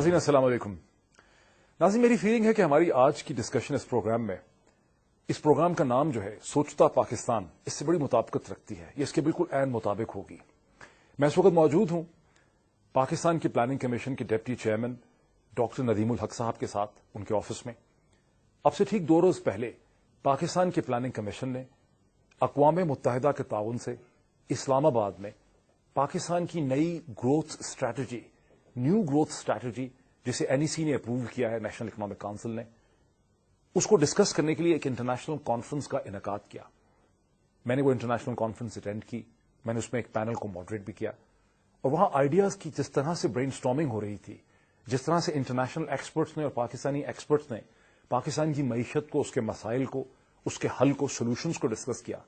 नाज़रीन अस्सलाम वालेकुम। नाज़रीन, मेरी फीलिंग है कि हमारी आज की डिस्कशन इस प्रोग्राम में, इस प्रोग्राम का नाम जो है सोचता पाकिस्तान, इससे बड़ी मुताबिकत रखती है। ये इसके बिल्कुल ऐन मुताबिक होगी। मैं इस वक्त मौजूद हूं पाकिस्तान की प्लानिंग कमीशन के डिप्टी चेयरमैन डॉक्टर नदीमुल हक साहब के साथ, उनके ऑफिस में। अब से ठीक 2 रोज पहले पाकिस्तान की प्लानिंग कमीशन ने अक़वाम मुत्तहिदा के ताउन से इस्लामाबाद में पाकिस्तान की नई growth strategy, new growth strategy, जिसे एनईसी ने अप्रूव किया है, नेशनल इकोनॉमिक काउंसिल ने, उसको डिस्कस करने के लिए एक इंटरनेशनल कॉन्फ्रेंस का इनेकाद किया। मैंने वो इंटरनेशनल कॉन्फ्रेंस अटेंड की, मैंने उसमें एक पैनल को मॉडरेट भी किया, और वहां आइडियाज की जिस तरह से ब्रेनस्टॉर्मिंग हो रही थी, जिस तरह से इंटरनेशनल एक्सपर्ट्स ने और पाकिस्तानी एक्सपर्ट्स ने पाकिस्तान की मईशत को, उसके मसाइल को, उसके हल को, सोल्यूशंस को डिस्कस किया,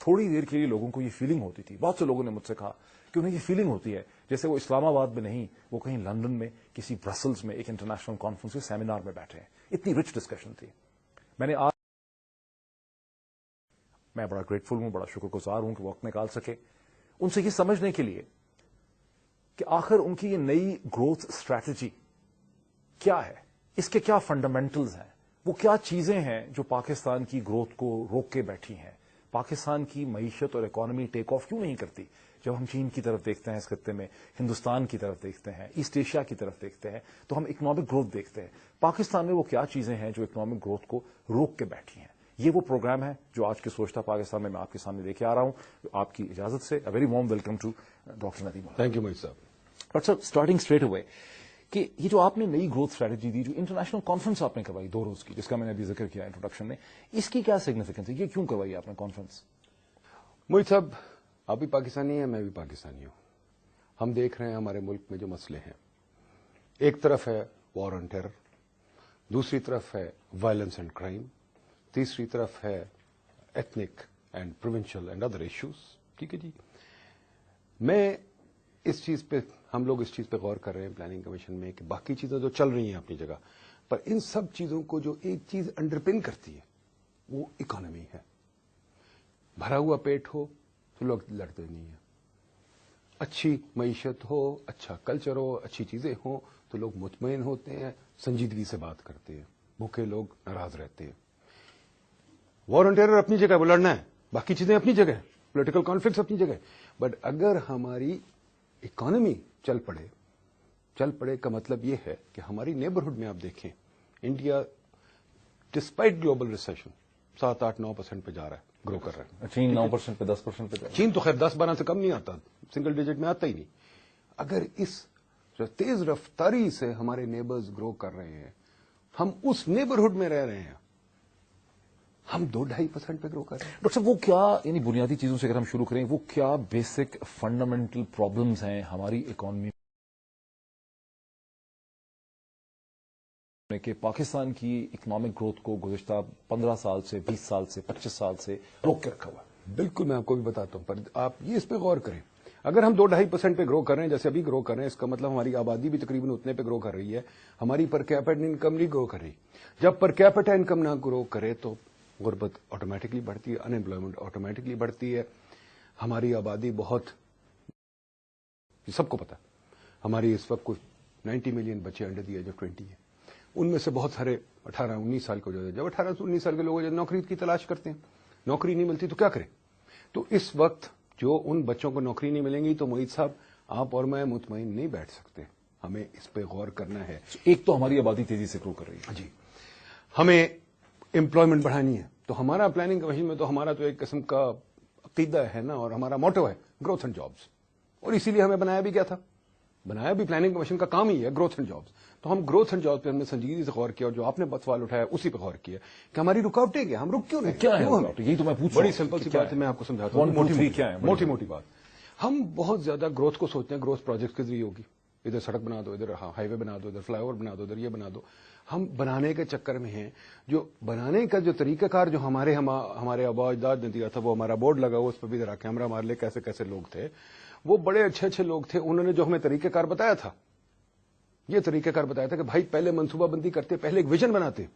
थोड़ी देर के लिए लोगों को ये फीलिंग होती थी, बहुत से लोगों ने मुझसे कहा कि उन्हें ये फीलिंग होती है जैसे वो इस्लामाबाद में नहीं, वो कहीं लंदन में, किसी ब्रसल्स में एक इंटरनेशनल कॉन्फ्रेंस के सेमिनार में बैठे हैं। इतनी रिच डिस्कशन थी। मैं बड़ा ग्रेटफुल हूं, बड़ा शुक्रगुजार हूं कि वक्त निकाल सके उनसे ये समझने के लिए कि आखिर उनकी ये नई ग्रोथ स्ट्रैटेजी क्या है, इसके क्या फंडामेंटल्स हैं, वो क्या चीजें हैं जो पाकिस्तान की ग्रोथ को रोक के बैठी हैं। पाकिस्तान की मईशत और इकोनॉमी टेक ऑफ क्यों नहीं करती? जब हम चीन की तरफ देखते हैं इस खत्ते में, हिंदुस्तान की तरफ देखते हैं, ईस्ट एशिया की तरफ देखते हैं, तो हम इकोनॉमिक ग्रोथ देखते हैं। पाकिस्तान में वो क्या चीजें हैं जो इकोनॉमिक ग्रोथ को रोक के बैठी हैं? ये वो प्रोग्राम है जो आज के सोचता पाकिस्तान में मैं आपके सामने लेके आ रहा हूं। आपकी इजाजत से a very warm welcome to doctor Nadeem. Thank you Mohit साहब। But sir, starting straight away कि ये जो आपने नई ग्रोथ स्ट्रैटेजी दी, जो इंटरनेशनल कॉन्फ्रेंस आपने करवाई 2 रोज की, जिसका मैंने अभी जिक्र किया इंट्रोडक्शन में, इसकी क्या सिग्निफिकेंस है? ये क्यों करवाई आपने कॉन्फ्रेंस? मोहित साहब, आप भी पाकिस्तानी हैं, मैं भी पाकिस्तानी हूं। हम देख रहे हैं हमारे मुल्क में जो मसले हैं, एक तरफ है वॉर ऑन टेरर, दूसरी तरफ है वायलेंस एंड क्राइम, तीसरी तरफ है ethnic and provincial and other issues. ठीक है जी, हम लोग इस चीज पे गौर कर रहे हैं प्लानिंग कमीशन में कि बाकी चीजें तो चल रही हैं अपनी जगह, पर इन सब चीजों को जो एक चीज अंडरपिन करती है वो इकोनॉमी है। भरा हुआ पेट हो तो लोग लड़ते नहीं है, अच्छी मईशत हो, अच्छा कल्चर हो, अच्छी चीजें हो तो लोग मुतमईन होते हैं, संजीदगी से बात करते हैं, भूखे लोग नाराज रहते हैं। वॉर ऑन टेरर अपनी जगह, वो लड़ना है, बाकी चीजें अपनी जगह, पॉलिटिकल कॉन्फ्लिक्ट अपनी जगह, बट अगर हमारी इकोनॉमी चल पड़े का मतलब यह है कि हमारी नेबरहुड में आप देखें, इंडिया डिस्पाइट ग्लोबल रिसेशन 7-8-9% पे जा रहा है, ग्रो कर रहा है। चीन 9% पे, 10% पे, चीन तो खैर 10-12 से कम नहीं आता, सिंगल डिजिट में आता ही नहीं। अगर इस तेज रफ्तारी से हमारे नेबर्स ग्रो कर रहे हैं, हम उस नेबरहुड में रह रहे हैं, हम 2-2.5% पे ग्रो कर रहे हैं। डॉक्टर साहब, वो क्या, यानी बुनियादी चीजों से अगर हम शुरू करें, वो क्या बेसिक फंडामेंटल प्रॉब्लम्स हैं हमारी इकोनॉमी में कि पाकिस्तान की इकोनॉमिक ग्रोथ को गुज़िश्ता 15 साल से, 20 साल से, 25 साल से रोक के रखा हुआ है? बिल्कुल, मैं आपको भी बताता हूं, पर आप ये इस पे गौर करें। अगर हम 2-2.5% पे ग्रो कर रहे हैं, जैसे अभी ग्रो कर रहे हैं, इसका मतलब हमारी आबादी भी तकरीबन उतने पे ग्रो कर रही है, हमारी पर कैपिटा इनकम नहीं ग्रो कर रही। जब पर कैपिटा इनकम ना ग्रो करे तो गुर्बत ऑटोमेटिकली बढ़ती है, अनएम्प्लॉयमेंट ऑटोमेटिकली बढ़ती है। हमारी आबादी बहुत, सबको पता है, हमारी इस वक्त कुछ 90 मिलियन बच्चे अंडर दी एज ऑफ 20 है। उनमें से बहुत सारे 18-19 साल के, जब 18 से 19 साल के लोग नौकरी की तलाश करते हैं, नौकरी नहीं मिलती तो क्या करें? तो इस वक्त जो उन बच्चों को नौकरी नहीं मिलेंगी तो मोहित साहब, आप और मैं मुतमईन नहीं बैठ सकते, हमें इस पे गौर करना है। एक तो हमारी आबादी तेजी से ग्रो कर रही है जी, हमें एम्प्लॉयमेंट बढ़ानी है, तो हमारा प्लानिंग कमीशन में तो हमारा तो एक किस्म का अकीदा है ना, और हमारा मोटो है ग्रोथ एंड जॉब्स, और इसीलिए हमें बनाया भी क्या था, बनाया भी प्लानिंग कमीशन का काम ही है ग्रोथ एंड जॉब्स। तो हम ग्रोथ एंड जॉब्स पे हमने संजीदगी से गौर किया, और जो आपने सवाल उठाया उसी पे गौर किया कि हमारी रुकावटें क्या, हम रुक क्यों नहीं, क्या है रुकावट? यही तो मैं पूछ रहा हूं। बड़ी सिंपल सी बात है, मैं आपको समझाता हूं। मोटी मोटी बात, हम बहुत ज्यादा ग्रोथ को सोचते हैं ग्रोथ प्रोजेक्ट के जरिए होगी, इधर सड़क बना दो, इधर हाईवे बना दो, इधर फ्लाईओवर बना दो, इधर ये बना दो। हम बनाने के चक्कर में हैं, जो बनाने का जो तरीकाकार जो हमारे आबा अजदाद ने दिया था, वो हमारा बोर्ड लगा हुआ, उस पर भी जरा कैमरा मार ले, कैसे कैसे लोग थे, वो बड़े अच्छे लोग थे। उन्होंने जो हमें तरीकाकार बताया था, ये तरीकाकार बताया था कि भाई पहले मनसूबाबंदी करते, पहले एक विजन बनाते,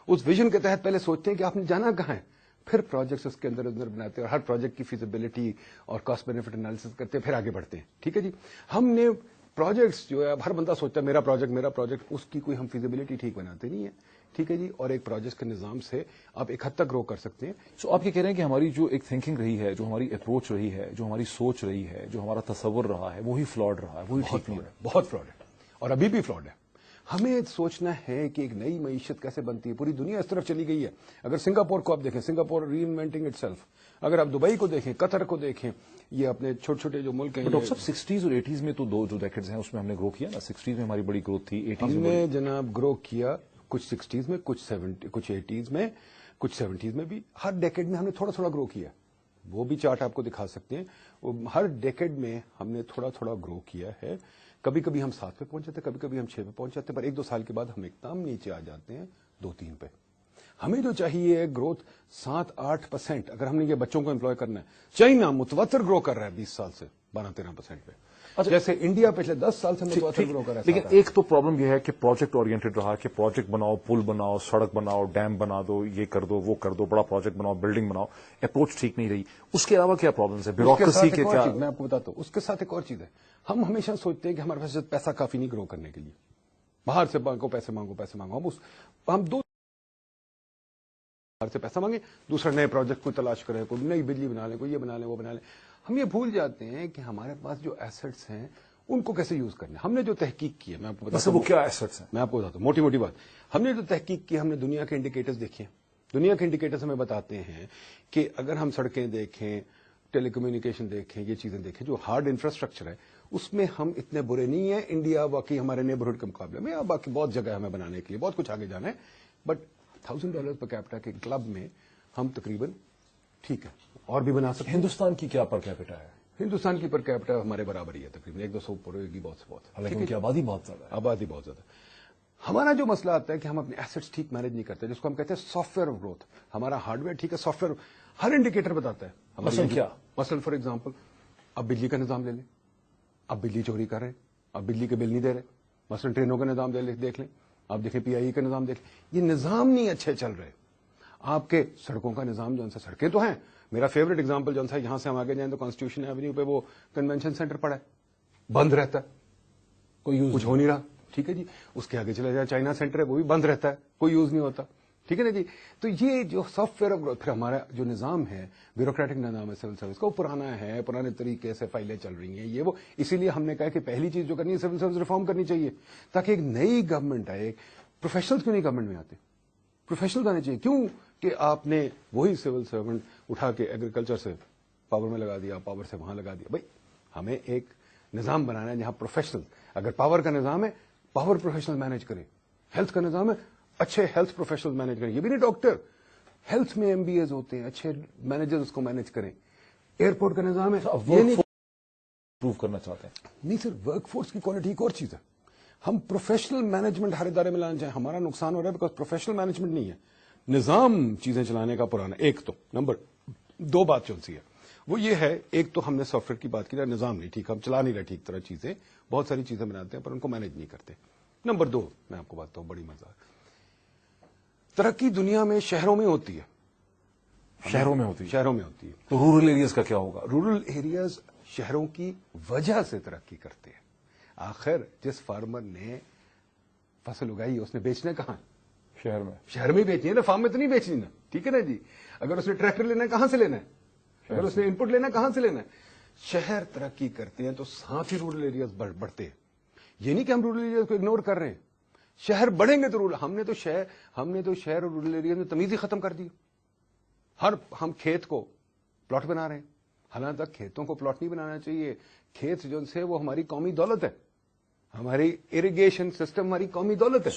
उस विजन के तहत पहले सोचते हैं कि आपने जाना कहां है, फिर प्रोजेक्ट्स उसके अंदर बनाते हैं, और हर प्रोजेक्ट की फीजिबिलिटी और कॉस्ट बेनिफिट एनालिसिस करते हैं, फिर आगे बढ़ते हैं। ठीक है जी, हमने پروجیکٹس جو ہے اب ہر بندہ سوچتا ہے میرا پروجیکٹ, اس کی کوئی ہم فیزیبلٹی ٹھیک بناتے نہیں ہے. ٹھیک ہے جی, اور ایک پروجیکٹ کے نظام سے آپ ایک حد تک گرو کر سکتے ہیں. سو آپ یہ کہہ رہے ہیں کہ ہماری جو ایک تھنکنگ رہی ہے, جو ہماری اپروچ رہی ہے, جو ہماری سوچ رہی ہے, جو ہمارا تصور رہا ہے, وہی فلاڈ رہا ہے, وہی ٹھیک نہیں رہا. بہت فراڈ ہے, اور ابھی بھی فراڈ ہے. ہمیں سوچنا ہے کہ ایک نئی معیشت کیسے بنتی ہے. پوری دنیا اس طرف چلی گئی ہے. اگر سنگاپور کو آپ دیکھیں, Singapore reinventing itself. اگر آپ دبئی کو دیکھیں, قطر کو دیکھیں, یہ اپنے چھوٹے چھوٹے جو ملک ہیں. ڈاکٹر صاحب 60s اور 80s میں تو دو جو ڈیکڈز ہیں اس میں ہم نے گرو کیا نا. 60s میں ہماری بڑی گروتھ تھی, 80s ہم میں نے جناب گرو کیا کچھ 60s میں, کچھ 80s میں, کچھ 70s میں بھی. ہر ڈیکیڈ میں ہم نے تھوڑا تھوڑا گرو کیا. وہ بھی چارٹ آپ کو دکھا سکتے ہیں. ہر ڈیکیڈ میں ہم نے تھوڑا تھوڑا گرو کیا ہے. کبھی کبھی ہم 7 پہ پہنچ جاتے ہیں, کبھی کبھی ہم 6 پہ پہنچ جاتے ہیں, پر 1-2 سال کے بعد ہم ایک دم نیچے آ جاتے ہیں 2-3 پہ. ہمیں جو چاہیے گروتھ 7-8%. اگر ہم نے یہ بچوں کو امپلوائے کرنا ہے, چائنا متواتر گرو کر رہا ہے 20 سال سے 12-13% پہ. جیسے انڈیا پچھلے 10 سال سے متواتر گرو کر رہا ہے. لیکن ایک تو پرابلم یہ ہے کہ پروجیکٹ اورینٹڈ رہا, کہ پروجیکٹ بناؤ, پل بناؤ, سڑک بناؤ, ڈیم بنا دو, یہ کر دو, وہ کر دو, بڑا پروجیکٹ بناؤ, بلڈنگ بناؤ. اپروچ ٹھیک نہیں رہی. اس کے علاوہ کیا پرابلمس ہے بیوروکریسی کے؟ کیا میں آپ کو بتاتا ہوں. اس کے ساتھ ایک اور چیز ہے. ہم ہمیشہ سوچتے ہیں کہ ہمارے پاس پیسہ کافی نہیں گرو کرنے کے لیے. باہر سے پیسے مانگو. ہم دو سے پیسہ مانگے, دوسرا نئے پروجیکٹ کو تلاش کرے, کوئی نئی بجلی بنا لیں, کوئی یہ بنا لیں, وہ بنا لیں. ہم یہ بھول جاتے ہیں کہ ہمارے پاس جو ایسٹس ہیں ان کو کیسے یوز کرنا ہے. ہم نے جو تحقیق کی ہے, میں آپ کو بتاتا ہوں وہ کیا ایسٹس ہیں. میں آپ کو بتاتا ہوں موٹی بات. ہم نے جو تحقیق کی, ہم نے دنیا کے انڈیکیٹرز دیکھے. دنیا کے انڈیکیٹرز ہمیں بتاتے ہیں کہ اگر ہم سڑکیں دیکھیں, ٹیلی کمیونیکیشن دیکھیں, یہ چیزیں دیکھیں, جو ہارڈ انفراسٹرکچر ہے اس میں ہم اتنے برے نہیں ہیں انڈیا باقی ہمارے نیبرہڈ کے مقابلے میں. باقی بہت جگہ ہمیں بنانے کے لیے, بہت کچھ آگے جانا ہے. بٹ $1,000 پر کیپٹا کے کلب میں ہم تقریباً ٹھیک ہے, اور بھی بنا سکتے ہیں. ہندوستان کی کیا پر کیپٹا ہے؟ ہندوستان کی پر کیپٹا ہمارے برابر ہی ہے تقریباً, 100-200 اوپر ہوگی بہت سے بہت. حالانکہ ان کی آبادی بہت زیادہ ہے. آبادی بہت زیادہ. ہمارا جو مسئلہ آتا ہے کہ ہم اپنے ایسٹس ٹھیک مینج نہیں کرتے, جس کو ہم کہتے ہیں سافٹ ویئر آف گروتھ. ہمارا ہارڈ ویئر ٹھیک ہے, سافٹ ویئر ہر انڈیکیٹر بتاتا ہے. مثلا کیا؟ مثلا فار ایگزامپل, اب بجلی کا نظام لے لیں. اب بجلی چوری کر رہے ہیں, اب بجلی کے بل نہیں دے رہے. مثلا ٹرینوں کا نظام دیکھ لیں, آپ دیکھیں PIE کا نظام دیکھ لیں. یہ نظام نہیں اچھے چل رہے. آپ کے سڑکوں کا نظام جو سا, سڑکیں تو ہیں. میرا فیوریٹ ایگزامپل جو ہے, یہاں سے ہم آگے جائیں تو کانسٹیٹیوشن ایونیو پہ وہ کنونشن سینٹر پڑا ہے, بند رہتا ہے, کوئی یوز کچھ ہو نہیں رہا. ٹھیک ہے جی. اس کے آگے چلے جائے, چائنا سینٹر ہے, وہ بھی بند رہتا ہے, کوئی یوز نہیں ہوتا. ٹھیک ہے نا جی. تو یہ جو سافٹ ویئر, پھر ہمارا جو نظام ہے, بیوروکریٹک نظام ہے سول سروس کا, وہ پرانا ہے, پرانے طریقے سے فائلیں چل رہی ہیں, یہ وہ. اسی لیے ہم نے کہا کہ پہلی چیز جو کرنی ہے سول سروس ریفارم کرنی چاہیے, تاکہ ایک نئی گورنمنٹ آئے. پروفیشنل کیوں نہیں گورنمنٹ میں آتے؟ پروفیشنل آنے چاہیے. کیوں کہ آپ نے وہی سول سرونٹ اٹھا کے ایگریکلچر سے پاور میں لگا دیا, پاور سے وہاں لگا دیا. بھائی ہمیں ایک نظام بنانا ہے جہاں پروفیشنل, اگر پاور کا نظام ہے پاور پروفیشنل مینج کریں, ہیلتھ کا نظام ہے اچھے ہیلتھ پروفیشنل مینج کریں. یہ بھی نہیں ڈاکٹر, ہیلتھ میں MBAs ہوتے ہیں, اچھے مینیجر اس کو مینج کریں. ایئرپورٹ کا نظام ہے, یہ نہیں پروو کرنا چاہتے ہیں. نہیں سر, ورک فورس کی کوالٹی ایک اور چیز ہے. ہم پروفیشنل مینجمنٹ ہر ادارے میں لانا چاہیں, ہمارا نقصان ہو رہا ہے بیکاز پروفیشنل مینجمنٹ نہیں ہے. نظام چیزیں چلانے کا پرانا. ایک تو نمبر 2 بات جو سی ہے وہ یہ ہے, ایک تو ہم نے سافٹ ویئر کی بات کی, نظام نہیں ٹھیک, ہم چلا نہیں رہے ٹھیک طرح چیزیں, بہت ساری چیزیں بناتے ہیں پر ان کو مینج نہیں کرتے. نمبر 2 میں آپ کو بات ہوں, بڑی مزہ, ترقی دنیا میں شہروں میں ہوتی ہے. شہروں میں ہوتی ہے. شہروں میں ہوتی ہے. تو رورل ایریاز کا کیا ہوگا؟ رورل ایریاز شہروں کی وجہ سے ترقی کرتے ہیں. آخر جس فارمر نے فصل اگائی اس نے بیچنا کہاں؟ شہر میں. شہر میں بیچنی ہے نا, فارم میں تو نہیں بیچنی نا. ٹھیک ہے نا جی. اگر اس نے ٹریکٹر لینا ہے کہاں سے لینا ہے؟ اگر اس نے ان پٹ لینا ہے کہاں سے لینا ہے؟ شہر ترقی کرتے ہیں تو ساتھ ہی رورل ایریاز بڑھتے ہیں. یہ نہیں کہ ہم رورل ایریاز کو اگنور کر رہے ہیں. شہر بڑھیں گے تو رورل, ہم نے تو شہر اور رورل ایریاز میں تمیز ہی ختم کر دی. ہم کھیت کو پلاٹ بنا رہے ہیں, حالانکہ کھیتوں کو پلاٹ نہیں بنانا چاہیے. کھیت جو سے وہ ہماری قومی دولت ہے, ہماری اریگیشن سسٹم ہماری قومی دولت ہے.